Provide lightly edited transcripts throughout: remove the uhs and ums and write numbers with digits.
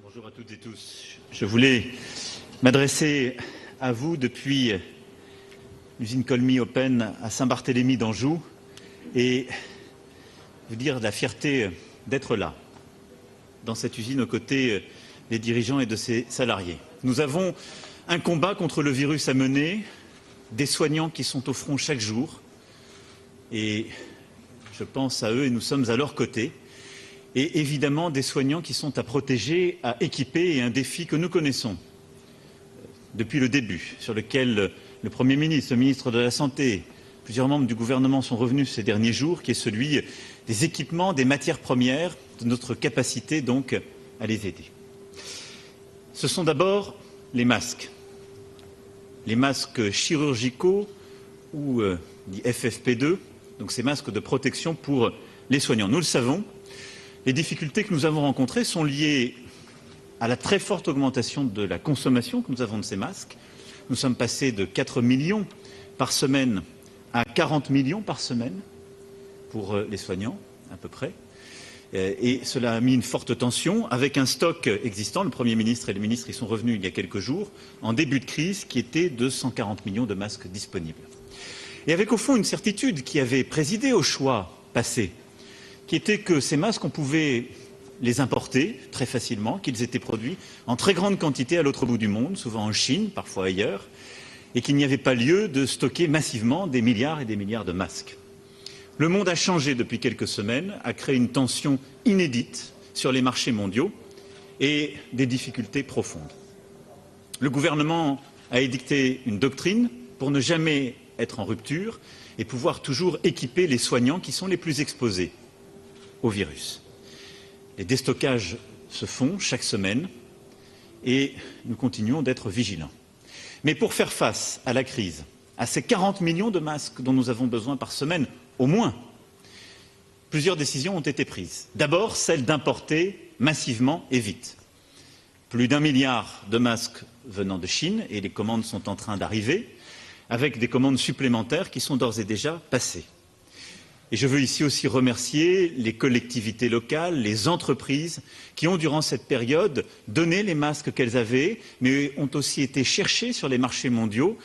Bonjour à toutes et tous. Je voulais m'adresser à vous depuis l'usine Colmy Open à Saint-Barthélemy d'Anjou et vous dire la fierté d'être là, dans cette usine aux côtés des dirigeants et de ses salariés. Nous avons un combat contre le virus à mener, des soignants qui sont au front chaque jour et je pense à eux et nous sommes à leur côté. Et évidemment des soignants qui sont à protéger, à équiper et un défi que nous connaissons depuis le début, sur lequel le Premier ministre, le ministre de la Santé, plusieurs membres du gouvernement sont revenus ces derniers jours, qui est celui des équipements, des matières premières, de notre capacité donc à les aider. Ce sont d'abord les masques chirurgicaux ou dits FFP2, donc ces masques de protection pour les soignants. Nous le savons. Les difficultés que nous avons rencontrées sont liées à la très forte augmentation de la consommation que nous avons de ces masques. Nous sommes passés de 4 millions par semaine à 40 millions par semaine pour les soignants, à peu près. Et cela a mis une forte tension avec un stock existant. Le Premier ministre et le ministre y sont revenus il y a quelques jours, en début de crise, qui était de 140 millions de masques disponibles. Et avec au fond une certitude qui avait présidé au choix passé, qui était que ces masques, on pouvait les importer très facilement, qu'ils étaient produits en très grande quantité à l'autre bout du monde, souvent en Chine, parfois ailleurs, et qu'il n'y avait pas lieu de stocker massivement des milliards et des milliards de masques. Le monde a changé depuis quelques semaines, a créé une tension inédite sur les marchés mondiaux et des difficultés profondes. Le gouvernement a édicté une doctrine pour ne jamais être en rupture et pouvoir toujours équiper les soignants qui sont les plus exposés au virus. Les destockages se font chaque semaine et nous continuons d'être vigilants. Mais pour faire face à la crise, à ces 40 millions de masques dont nous avons besoin par semaine, au moins, plusieurs décisions ont été prises. D'abord, celle d'importer massivement et vite. Plus d'1 milliard de masques venant de Chine et les commandes sont en train d'arriver, avec des commandes supplémentaires qui sont d'ores et déjà passées. Et je veux ici aussi remercier les collectivités locales, les entreprises qui ont, durant cette période, donné les masques qu'elles avaient, mais ont aussi été chercher sur les marchés mondiaux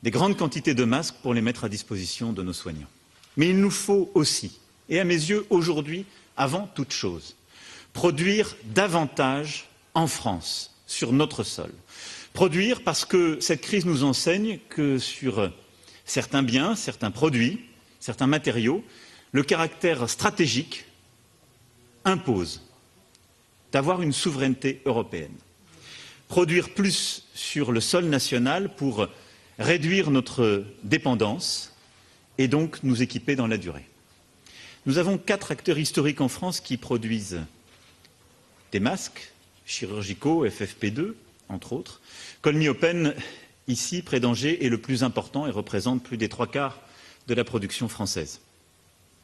des grandes quantités de masques pour les mettre à disposition de nos soignants. Mais il nous faut aussi, et à mes yeux aujourd'hui, avant toute chose, produire davantage en France, sur notre sol. Produire parce que cette crise nous enseigne que sur certains biens, certains produits, certains matériaux, le caractère stratégique impose d'avoir une souveraineté européenne. Produire plus sur le sol national pour réduire notre dépendance et donc nous équiper dans la durée. Nous avons 4 acteurs historiques en France qui produisent des masques chirurgicaux, FFP2, entre autres. Colmy Open, ici, près d'Angers, est le plus important et représente plus des 3/4 de la production française.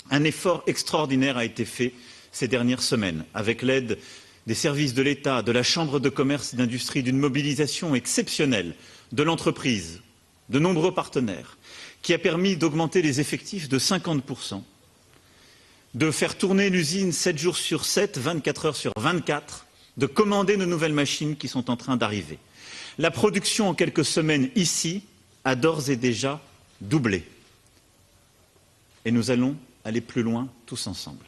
Un effort extraordinaire a été fait ces dernières semaines, avec l'aide des services de l'État, de la Chambre de commerce et d'industrie, d'une mobilisation exceptionnelle de l'entreprise, de nombreux partenaires, qui a permis d'augmenter les effectifs de 50%, de faire tourner l'usine 7 jours sur 7, 24 heures sur 24, de commander de nouvelles machines qui sont en train d'arriver. La production en quelques semaines ici a d'ores et déjà doublé. Et nous allons aller plus loin tous ensemble.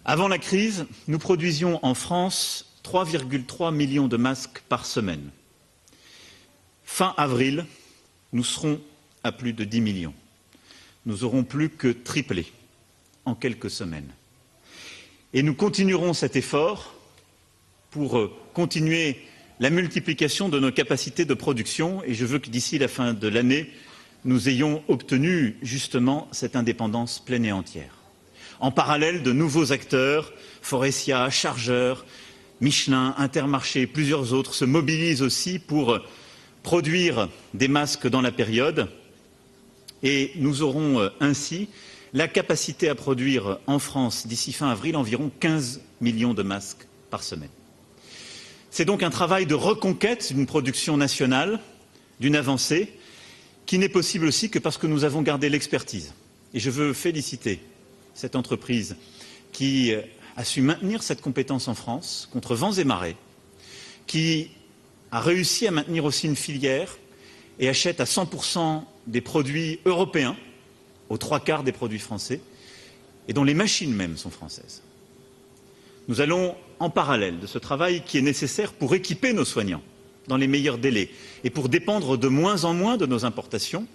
Avant la crise, nous produisions en France 3,3 millions de masques par semaine. Fin avril, nous serons à plus de 10 millions. Nous aurons plus que triplé en quelques semaines. Et nous continuerons cet effort pour continuer la multiplication de nos capacités de production et je veux que d'ici la fin de l'année, nous ayons obtenu justement cette indépendance pleine et entière. En parallèle, de nouveaux acteurs, Forestia, Chargeurs, Michelin, Intermarché, plusieurs autres se mobilisent aussi pour produire des masques dans la période et nous aurons ainsi la capacité à produire en France d'ici fin avril environ 15 millions de masques par semaine. C'est donc un travail de reconquête d'une production nationale, d'une avancée, qui n'est possible aussi que parce que nous avons gardé l'expertise. Et je veux féliciter cette entreprise qui a su maintenir cette compétence en France contre vents et marées, qui a réussi à maintenir aussi une filière et achète à 100% des produits européens, aux 3/4 des produits français, et dont les machines même sont françaises. Nous allons, en parallèle de ce travail qui est nécessaire pour équiper nos soignants dans les meilleurs délais et pour dépendre de moins en moins de nos importations,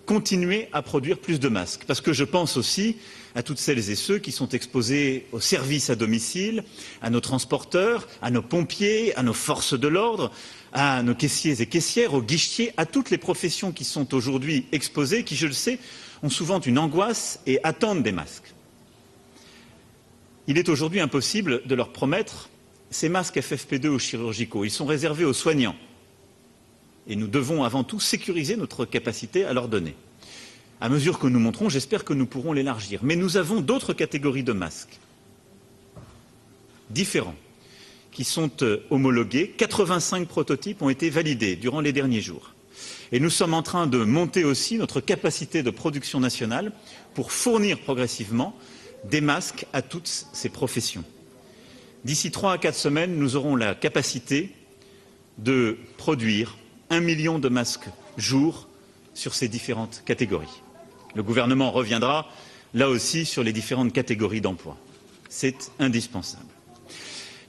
continuer à produire plus de masques. Parce que je pense aussi à toutes celles et ceux qui sont exposés aux services à domicile, à nos transporteurs, à nos pompiers, à nos forces de l'ordre, à nos caissiers et caissières, aux guichetiers, à toutes les professions qui sont aujourd'hui exposées, qui, je le sais, ont souvent une angoisse et attendent des masques. Il est aujourd'hui impossible de leur promettre ces masques FFP2 ou chirurgicaux. Ils sont réservés aux soignants. Et nous devons avant tout sécuriser notre capacité à leur donner. À mesure que nous monterons, j'espère que nous pourrons l'élargir. Mais nous avons d'autres catégories de masques différents qui sont homologués. 85 prototypes ont été validés durant les derniers jours. Et nous sommes en train de monter aussi notre capacité de production nationale pour fournir progressivement des masques à toutes ces professions. D'ici 3 à 4 semaines, nous aurons la capacité de produire 1 million de masques jour sur ces différentes catégories. Le gouvernement reviendra là aussi sur les différentes catégories d'emploi. C'est indispensable.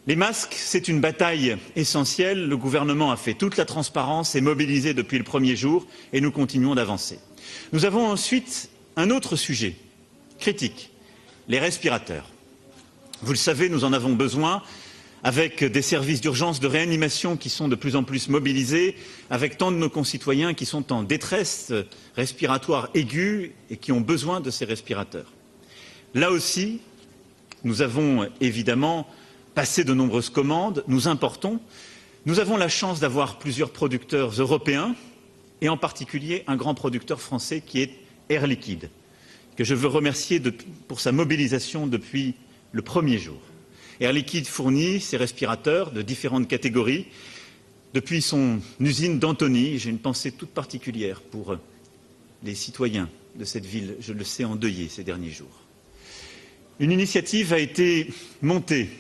Les masques, c'est une bataille essentielle. Le gouvernement a fait toute la transparence, est mobilisé depuis le premier jour et nous continuons d'avancer. Nous avons ensuite un autre sujet critique, les respirateurs. Vous le savez, nous en avons besoin avec des services d'urgence de réanimation qui sont de plus en plus mobilisés, avec tant de nos concitoyens qui sont en détresse respiratoire aiguë et qui ont besoin de ces respirateurs. Là aussi, nous avons évidemment passé de nombreuses commandes, nous importons. Nous avons la chance d'avoir plusieurs producteurs européens et en particulier un grand producteur français qui est Air Liquide, que je veux remercier pour sa mobilisation depuis le premier jour. Air Liquide fournit ses respirateurs de différentes catégories depuis son usine d'Antony. J'ai une pensée toute particulière pour les citoyens de cette ville, je le sais, endeuillés ces derniers jours. Une initiative a été montée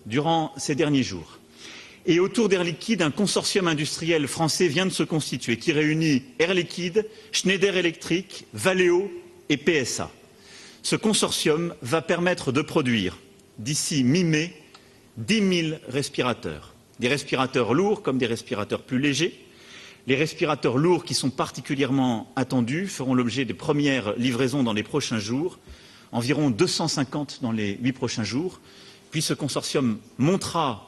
durant ces derniers jours. Et autour d'Air Liquide, un consortium industriel français vient de se constituer qui réunit Air Liquide, Schneider Electric, Valeo et PSA. Ce consortium va permettre de produire, d'ici mi-mai, 10 000 respirateurs. Des respirateurs lourds comme des respirateurs plus légers. Les respirateurs lourds qui sont particulièrement attendus feront l'objet des premières livraisons dans les prochains jours, environ 250 dans les 8 prochains jours. Puis ce consortium montera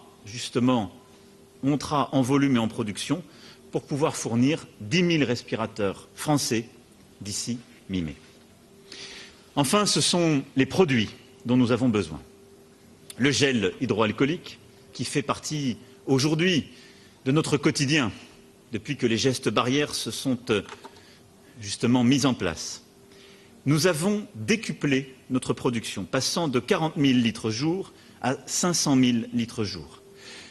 en volume et en production pour pouvoir fournir 10 000 respirateurs français d'ici mi-mai. Enfin, ce sont les produits dont nous avons besoin. Le gel hydroalcoolique, qui fait partie aujourd'hui de notre quotidien, depuis que les gestes barrières se sont justement mis en place. Nous avons décuplé notre production, passant de 40 000 litres jour à 500 000 litres jour.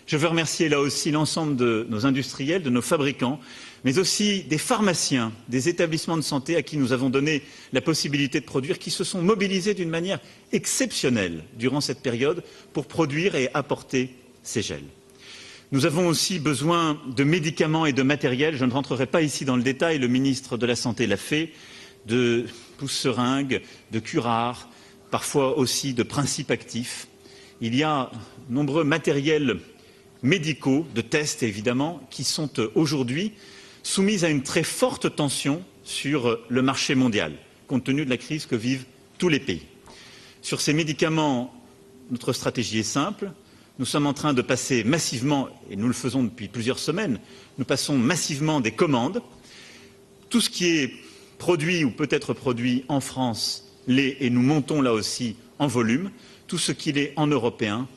Je veux remercier là aussi l'ensemble de nos industriels, de nos fabricants, mais aussi des pharmaciens, des établissements de santé à qui nous avons donné la possibilité de produire, qui se sont mobilisés d'une manière exceptionnelle durant cette période pour produire et apporter ces gels. Nous avons aussi besoin de médicaments et de matériel. Je ne rentrerai pas ici dans le détail, le ministre de la Santé l'a fait, de pousse-seringues, de curares, parfois aussi de principes actifs. Il y a nombreux matériels médicaux, de tests évidemment, qui sont aujourd'hui soumis à une très forte tension sur le marché mondial, compte tenu de la crise que vivent tous les pays. Sur ces médicaments, notre stratégie est simple. Nous sommes en train de passer massivement, et nous le faisons depuis plusieurs semaines, nous passons massivement des commandes. Tout ce qui est produit ou peut être produit en France l'est, et nous montons là aussi en volume. Tout ce qui est en européen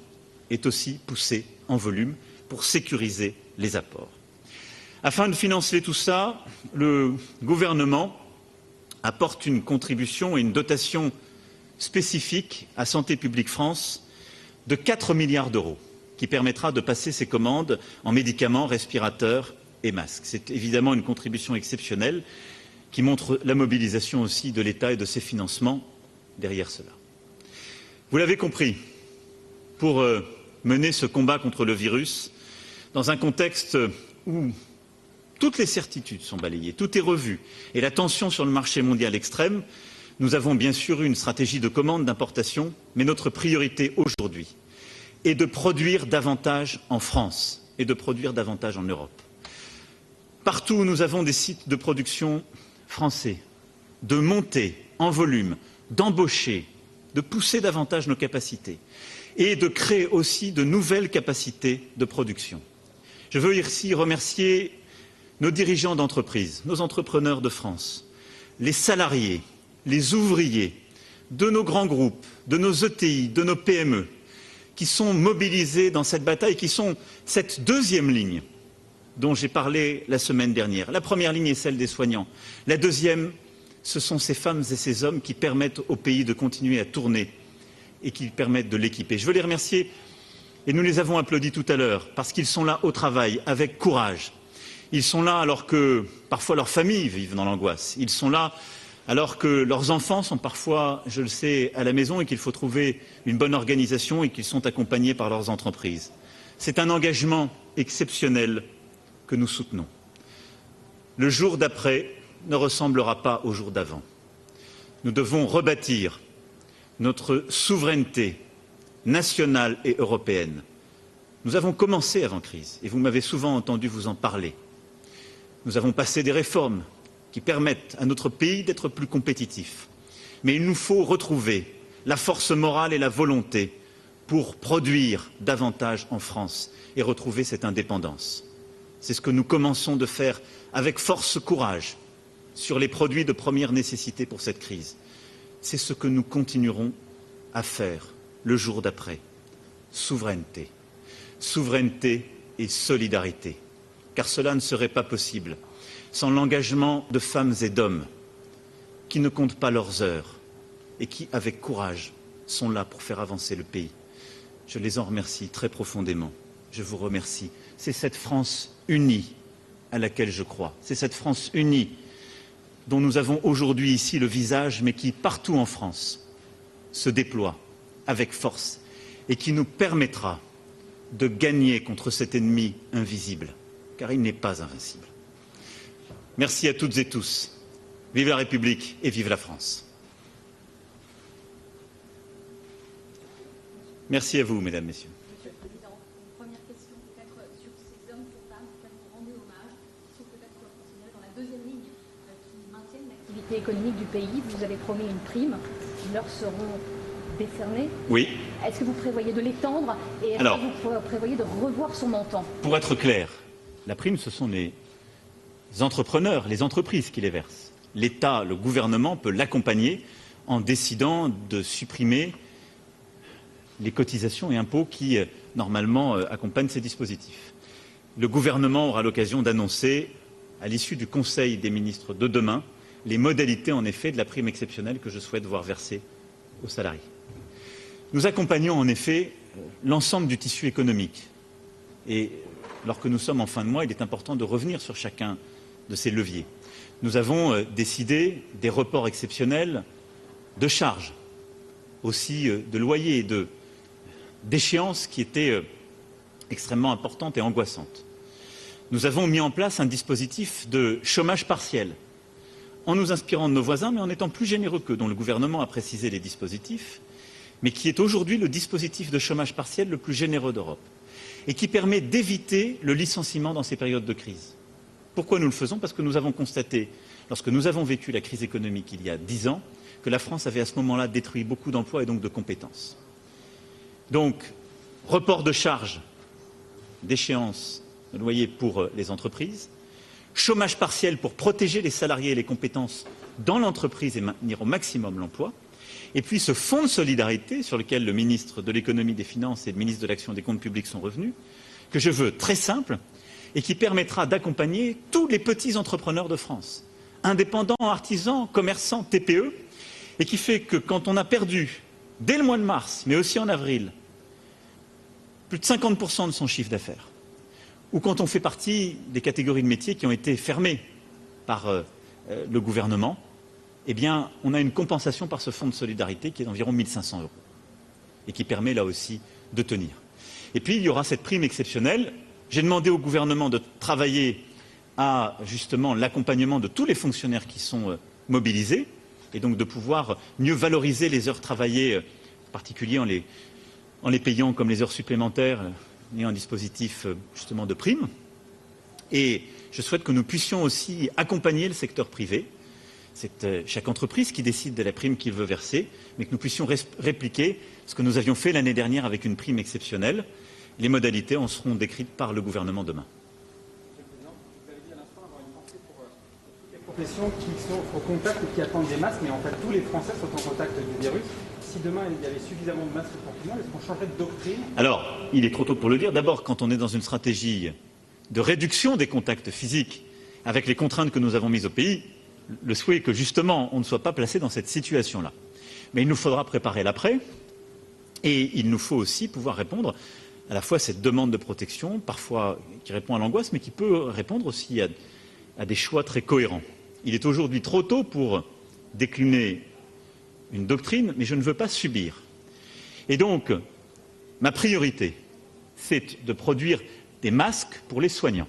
est aussi poussé en volume pour sécuriser les apports. Afin de financer tout ça, le gouvernement apporte une contribution et une dotation spécifique à Santé publique France de 4 milliards d'euros, qui permettra de passer ces commandes en médicaments, respirateurs et masques. C'est évidemment une contribution exceptionnelle qui montre la mobilisation aussi de l'État et de ses financements derrière cela. Vous l'avez compris, pour mener ce combat contre le virus dans un contexte où toutes les certitudes sont balayées, tout est revu et la tension sur le marché mondial extrême. Nous avons bien sûr une stratégie de commande d'importation, mais notre priorité aujourd'hui est de produire davantage en France et de produire davantage en Europe. Partout où nous avons des sites de production français, de monter en volume, d'embaucher, de pousser davantage nos capacités et de créer aussi de nouvelles capacités de production. Je veux ici remercier nos dirigeants d'entreprise, nos entrepreneurs de France, les salariés, les ouvriers de nos grands groupes, de nos ETI, de nos PME, qui sont mobilisés dans cette bataille, qui sont cette deuxième ligne dont j'ai parlé la semaine dernière. La première ligne est celle des soignants. La deuxième, ce sont ces femmes et ces hommes qui permettent au pays de continuer à tourner et qui permettent de l'équiper. Je veux les remercier, et nous les avons applaudis tout à l'heure, parce qu'ils sont là au travail, avec courage. Ils sont là alors que parfois leurs familles vivent dans l'angoisse. Ils sont là alors que leurs enfants sont parfois, je le sais, à la maison et qu'il faut trouver une bonne organisation et qu'ils sont accompagnés par leurs entreprises. C'est un engagement exceptionnel que nous soutenons. Le jour d'après ne ressemblera pas au jour d'avant. Nous devons rebâtir notre souveraineté nationale et européenne. Nous avons commencé avant crise et vous m'avez souvent entendu vous en parler. Nous avons passé des réformes qui permettent à notre pays d'être plus compétitif. Mais il nous faut retrouver la force morale et la volonté pour produire davantage en France et retrouver cette indépendance. C'est ce que nous commençons de faire avec force courage sur les produits de première nécessité pour cette crise. C'est ce que nous continuerons à faire le jour d'après. Souveraineté. Souveraineté et solidarité. Car cela ne serait pas possible sans l'engagement de femmes et d'hommes qui ne comptent pas leurs heures et qui, avec courage, sont là pour faire avancer le pays. Je les en remercie très profondément. Je vous remercie. C'est cette France unie à laquelle je crois. C'est cette France unie dont nous avons aujourd'hui ici le visage, mais qui, partout en France, se déploie avec force et qui nous permettra de gagner contre cet ennemi invisible, car il n'est pas invincible. Merci à toutes et tous. Vive la République et vive la France. Merci à vous, mesdames, messieurs. Monsieur le Président, une première question peut-être sur ces hommes, ces femmes auxquels vous rendez hommage, qui sont peut-être considérés dans la deuxième ligne, qui maintiennent l'activité économique du pays. Vous avez promis une prime qui leur seront décernées. Oui. Est-ce que vous prévoyez de l'étendre et est-ce que vous prévoyez de revoir son montant? Pour être clair, la prime, ce sont les entrepreneurs, les entreprises qui les versent. L'État, le gouvernement peut l'accompagner en décidant de supprimer les cotisations et impôts qui, normalement, accompagnent ces dispositifs. Le gouvernement aura l'occasion d'annoncer, à l'issue du Conseil des ministres de demain, les modalités, en effet, de la prime exceptionnelle que je souhaite voir verser aux salariés. Nous accompagnons, en effet, l'ensemble du tissu économique. Et lorsque nous sommes en fin de mois, il est important de revenir sur chacun de ces leviers. Nous avons décidé des reports exceptionnels de charges, aussi de loyers et d'échéances qui étaient extrêmement importantes et angoissantes. Nous avons mis en place un dispositif de chômage partiel, en nous inspirant de nos voisins, mais en étant plus généreux qu'eux, dont le gouvernement a précisé les dispositifs, mais qui est aujourd'hui le dispositif de chômage partiel le plus généreux d'Europe, et qui permet d'éviter le licenciement dans ces périodes de crise. Pourquoi nous le faisons? Parce que nous avons constaté, lorsque nous avons vécu la crise économique il y a 10 ans, que la France avait à ce moment-là détruit beaucoup d'emplois et donc de compétences. Donc, report de charges, d'échéance de loyer pour les entreprises, chômage partiel pour protéger les salariés et les compétences dans l'entreprise et maintenir au maximum l'emploi, et puis ce fonds de solidarité sur lequel le ministre de l'économie, des finances et le ministre de l'action et des comptes publics sont revenus, que je veux très simple et qui permettra d'accompagner tous les petits entrepreneurs de France, indépendants, artisans, commerçants, TPE, et qui fait que quand on a perdu, dès le mois de mars, mais aussi en avril, plus de 50% de son chiffre d'affaires, ou quand on fait partie des catégories de métiers qui ont été fermées par le gouvernement, eh bien, on a une compensation par ce fonds de solidarité qui est d'environ 1 500 € et qui permet là aussi de tenir. Et puis, il y aura cette prime exceptionnelle. J'ai demandé au gouvernement de travailler à justement l'accompagnement de tous les fonctionnaires qui sont mobilisés et donc de pouvoir mieux valoriser les heures travaillées, en particulier en les payant comme les heures supplémentaires et un dispositif justement de prime. Et je souhaite que nous puissions aussi accompagner le secteur privé. C'est chaque entreprise qui décide de la prime qu'il veut verser, mais que nous puissions répliquer ce que nous avions fait l'année dernière avec une prime exceptionnelle. Les modalités en seront décrites par le gouvernement demain. Professions qui sont au contact et qui attendent des masques, mais en fait tous les Français sont en contact du virus. Si demain il y avait suffisamment de masques pour tout le monde, est-ce qu'on changerait de doctrine? Alors, il est trop tôt pour le dire. D'abord, quand on est dans une stratégie de réduction des contacts physiques, avec les contraintes que nous avons mises au pays, le souhait est que justement on ne soit pas placé dans cette situation-là. Mais il nous faudra préparer l'après, et il nous faut aussi pouvoir répondre à la fois à cette demande de protection, parfois qui répond à l'angoisse, mais qui peut répondre aussi à des choix très cohérents. Il est aujourd'hui trop tôt pour décliner une doctrine, mais je ne veux pas subir. Et donc, ma priorité, c'est de produire des masques pour les soignants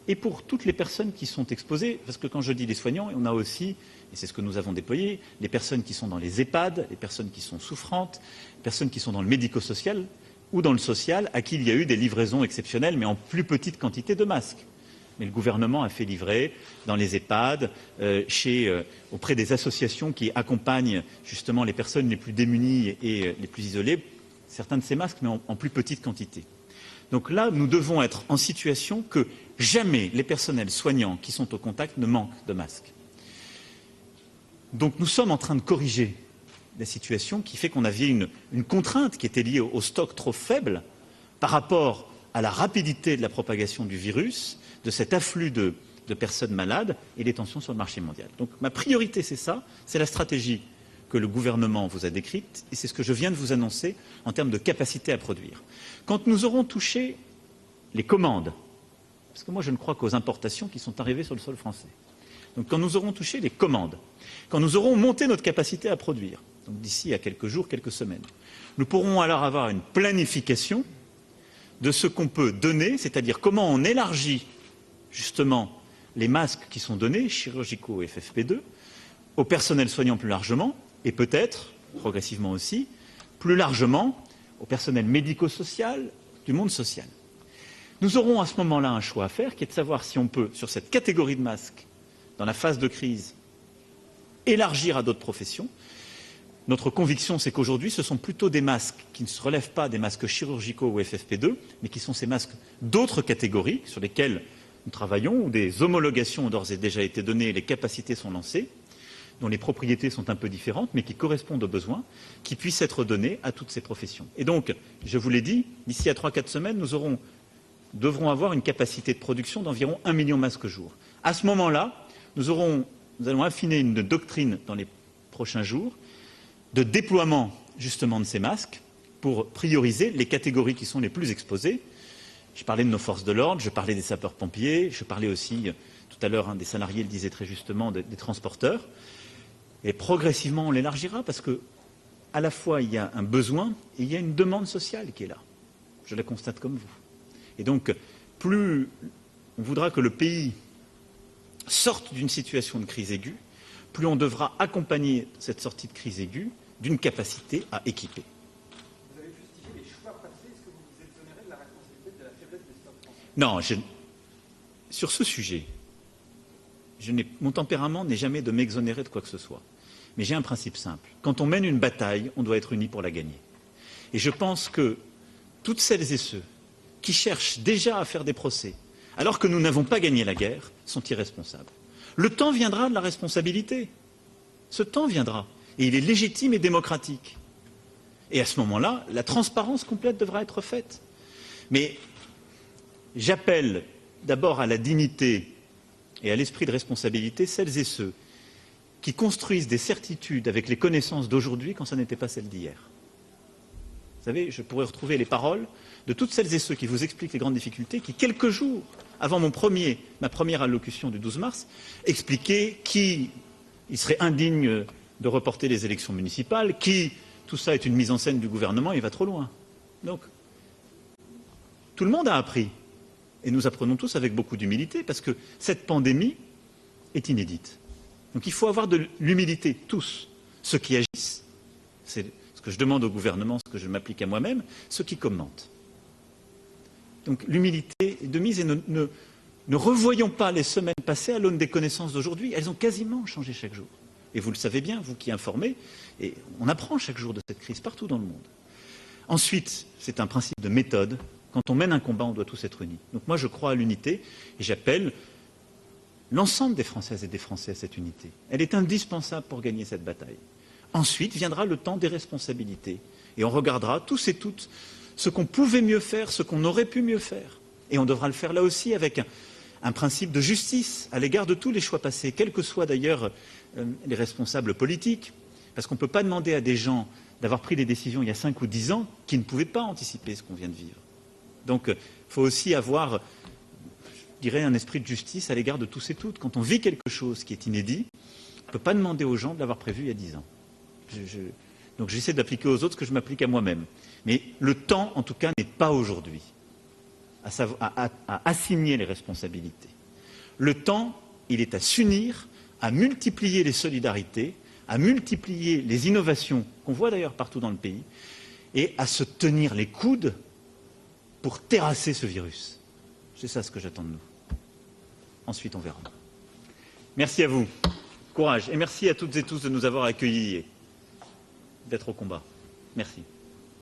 et pour toutes les personnes qui sont exposées, parce que quand je dis les soignants, on a aussi, et c'est ce que nous avons déployé, les personnes qui sont dans les EHPAD, les personnes qui sont souffrantes, les personnes qui sont dans le médico-social ou dans le social, à qui il y a eu des livraisons exceptionnelles, mais en plus petite quantité de masques. Mais le gouvernement a fait livrer dans les EHPAD, auprès des associations qui accompagnent justement les personnes les plus démunies et les plus isolées, certains de ces masques, mais en plus petite quantité. Donc là, nous devons être en situation que jamais les personnels soignants qui sont au contact ne manquent de masques. Donc nous sommes en train de corriger la situation qui fait qu'on avait une contrainte qui était liée au stock trop faible par rapport à la rapidité de la propagation du virus, de cet afflux de personnes malades et les tensions sur le marché mondial. Donc ma priorité, c'est ça, c'est la stratégie que le gouvernement vous a décrite et c'est ce que je viens de vous annoncer en termes de capacité à produire. Quand nous aurons touché les commandes, parce que moi je ne crois qu'aux importations qui sont arrivées sur le sol français, donc quand nous aurons touché les commandes, quand nous aurons monté notre capacité à produire, donc d'ici à quelques jours, quelques semaines, nous pourrons alors avoir une planification de ce qu'on peut donner, c'est-à-dire comment on élargit justement les masques qui sont donnés, chirurgicaux et FFP2, au personnel soignant plus largement, et peut-être, progressivement aussi, plus largement au personnel médico-social, du monde social. Nous aurons à ce moment-là un choix à faire, qui est de savoir si on peut, sur cette catégorie de masques, dans la phase de crise, élargir à d'autres professions. Notre conviction, c'est qu'aujourd'hui, ce sont plutôt des masques qui ne se relèvent pas des masques chirurgicaux ou FFP2, mais qui sont ces masques d'autres catégories sur lesquelles nous travaillons, où des homologations ont d'ores et déjà été données et les capacités sont lancées, dont les propriétés sont un peu différentes, mais qui correspondent aux besoins, qui puissent être donnés à toutes ces professions. Et donc, je vous l'ai dit, d'ici à 3-4 semaines, nous devrons avoir une capacité de production d'environ 1 million de masques jour. À ce moment-là, nous allons affiner une doctrine dans les prochains jours de déploiement justement de ces masques pour prioriser les catégories qui sont les plus exposées. Je parlais de nos forces de l'ordre, je parlais des sapeurs-pompiers, je parlais aussi, tout à l'heure, des salariés le disait très justement, des transporteurs. Et progressivement, on l'élargira parce que, à la fois, il y a un besoin et il y a une demande sociale qui est là. Je la constate comme vous. Et donc, plus on voudra que le pays sorte d'une situation de crise aiguë, plus on devra accompagner cette sortie de crise aiguë d'une capacité à équiper. Vous avez justifié les choix passés, est-ce que vous vous exonérez de la responsabilité de la faiblesse des stocks français? Non, sur ce sujet, mon tempérament n'est jamais de m'exonérer de quoi que ce soit. Mais j'ai un principe simple. Quand on mène une bataille, on doit être unis pour la gagner. Et je pense que toutes celles et ceux qui cherchent déjà à faire des procès, alors que nous n'avons pas gagné la guerre, sont irresponsables. Le temps viendra de la responsabilité. Ce temps viendra. Et il est légitime et démocratique. Et à ce moment-là, la transparence complète devra être faite. Mais j'appelle d'abord à la dignité et à l'esprit de responsabilité celles et ceux qui construisent des certitudes avec les connaissances d'aujourd'hui quand ça n'était pas celles d'hier. Vous savez, je pourrais retrouver les paroles de toutes celles et ceux qui vous expliquent les grandes difficultés, qui, quelques jours avant ma première allocution du 12 mars, expliquaient qu'il serait indigne de reporter les élections municipales, tout ça est une mise en scène du gouvernement, il va trop loin. Donc, tout le monde a appris. Et nous apprenons tous avec beaucoup d'humilité, parce que cette pandémie est inédite. Donc il faut avoir de l'humilité, tous, ceux qui agissent. C'est ce que je demande au gouvernement, ce que je m'applique à moi-même, ceux qui commentent. Donc l'humilité est de mise et ne revoyons pas les semaines passées à l'aune des connaissances d'aujourd'hui. Elles ont quasiment changé chaque jour. Et vous le savez bien, vous qui informez, et on apprend chaque jour de cette crise partout dans le monde. Ensuite, c'est un principe de méthode. Quand on mène un combat, on doit tous être unis. Donc moi, je crois à l'unité et j'appelle l'ensemble des Françaises et des Français à cette unité. Elle est indispensable pour gagner cette bataille. Ensuite viendra le temps des responsabilités. Et on regardera tous et toutes ce qu'on pouvait mieux faire, ce qu'on aurait pu mieux faire. Et on devra le faire là aussi avec un principe de justice à l'égard de tous les choix passés, quels que soient d'ailleurs les responsables politiques. Parce qu'on ne peut pas demander à des gens d'avoir pris des décisions il y a 5 ou 10 ans qui ne pouvaient pas anticiper ce qu'on vient de vivre. Donc il faut aussi avoir, je dirais, un esprit de justice à l'égard de tous et toutes. Quand on vit quelque chose qui est inédit, on ne peut pas demander aux gens de l'avoir prévu il y a 10 ans. Donc j'essaie d'appliquer aux autres ce que je m'applique à moi-même. Mais le temps, en tout cas, n'est pas aujourd'hui à assigner les responsabilités. Le temps, il est à s'unir, à multiplier les solidarités, à multiplier les innovations qu'on voit d'ailleurs partout dans le pays, et à se tenir les coudes pour terrasser ce virus. C'est ça ce que j'attends de nous. Ensuite, on verra. Merci à vous. Courage. Et merci à toutes et tous de nous avoir accueillis et d'être au combat. Merci.